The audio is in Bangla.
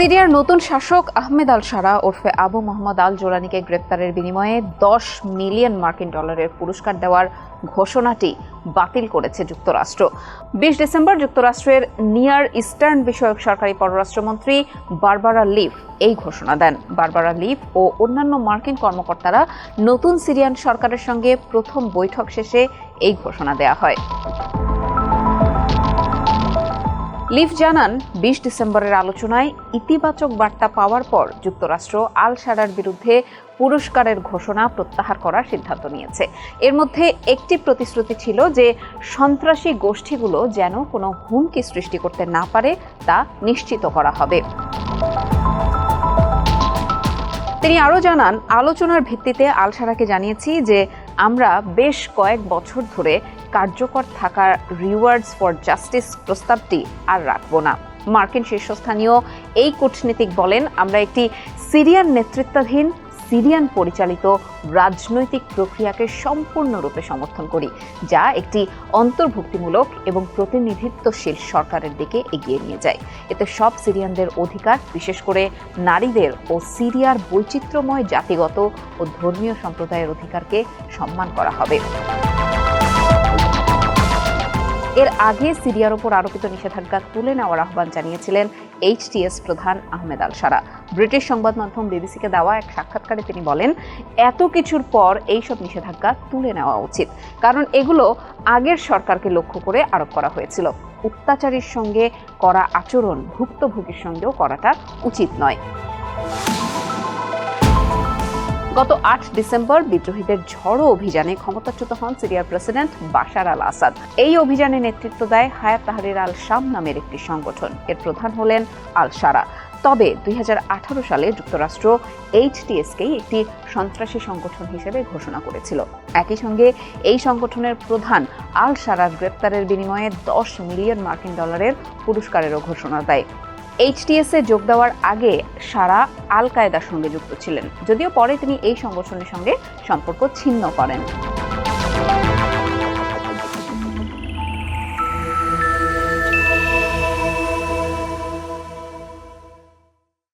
সিরিয়ার নতুন শাসক আহমেদ আল শারা ওরফে আবু মোহাম্মদ আল জোলানিকে গ্রেপ্তারের বিনিময়ে $10 মিলিয়ন পুরস্কার দেওয়ার ঘোষণাটি বাতিল করেছে যুক্তরাষ্ট্র। 20 ডিসেম্বর যুক্তরাষ্ট্রের নিয়ার ইস্টার্ন বিষয়ক সরকারি পররাষ্ট্রমন্ত্রী বারবারা লিভ এই ঘোষণা দেন। বারবারা লিভ ও অন্যান্য মার্কিন কর্মকর্তারা নতুন সিরিয়ান সরকারের সঙ্গে প্রথম বৈঠক শেষে এই ঘোষণা দেয়া হয়। লিভ জানান, 20 ডিসেম্বরের আলোচনায় ইতিবাচক বার্তা পাওয়ার পর যুক্তরাষ্ট্র আল শারার বিরুদ্ধে পুরস্কারের ঘোষণা প্রত্যাহার করার সিদ্ধান্ত নিয়েছে। এর মধ্যে একটি প্রতিশ্রুতি ছিল যে সন্ত্রাসী গোষ্ঠীগুলো যেন কোনো হুমকি সৃষ্টি করতে না পারে তা নিশ্চিত করা হবে। তিনি আরও জানান, আলোচনার ভিত্তিতে আল শারাকে জানিয়েছি যে আমরা বেশ কয়েক বছর ধরে কার্যকর থাকার রিওয়ার্ডস ফর জাস্টিস প্রস্তাবটি আর রাখব না। মার্কিন শীর্ষস্থানীয় এই কূটনীতিক বলেন, আমরা একটি সিরিয়ান নেতৃত্বাধীন সিরিয়ান পরিচালিত রাজনৈতিক প্রক্রিয়াকে সম্পূর্ণরূপে সমর্থন করি, যা একটি অন্তর্ভুক্তিমূলক এবং প্রতিনিধিত্বশীল সরকারের দিকে এগিয়ে নিয়ে যায়। এতে সব সিরিয়ানদের অধিকার, বিশেষ করে নারীদের ও সিরিয়ার বৈচিত্র্যময় জাতিগত ও ধর্মীয় সম্প্রদায়ের অধিকারকে সম্মান করা হবে। এর আগে সিরিয়ার ওপর আরোপিত নিষেধাজ্ঞা তুলে নেওয়ার আহ্বান জানিয়েছিলেন HTS প্রধান আহমেদ আল শারা। ব্রিটিশ সংবাদ মাধ্যম বিবিসিকে দেওয়া এক সাক্ষাৎকারে তিনি বলেন, এত কিছুর পর এইসব নিষেধাজ্ঞা তুলে নেওয়া উচিত, কারণ এগুলো আগের সরকারকে লক্ষ্য করে আরোপ করা হয়েছিল। অত্যাচারীর সঙ্গে করা আচরণ ভুক্তভোগীর সঙ্গেও করাটা উচিত নয়। গত 8 ডিসেম্বর বিদ্রোহীদের ঝড়ো অভিযানে ক্ষমতাচ্যুত হন সিরিয়ার প্রেসিডেন্ট বাশার আল আসাদ। এই অভিযানে নেতৃত্ব দেয় হায়াত তাহরির আল শাম নামের একটি সংগঠন। এর প্রধান হলেন আল শারা। তবে 2018 সালে যুক্তরাষ্ট্র HTS-কেই একটি সন্ত্রাসী সংগঠন হিসেবে ঘোষণা করেছিল। একই সঙ্গে এই সংগঠনের প্রধান আল শারার গ্রেপ্তারের বিনিময়ে $10 মিলিয়ন পুরস্কারেরও ঘোষণা দেয়। HTS-এ যোগ দেওয়ার আগে শারা আল কায়েদার সঙ্গে যুক্ত ছিলেন, যদিও পরে তিনি এই সংগঠনের সঙ্গে সম্পর্ক ছিন্ন করেন।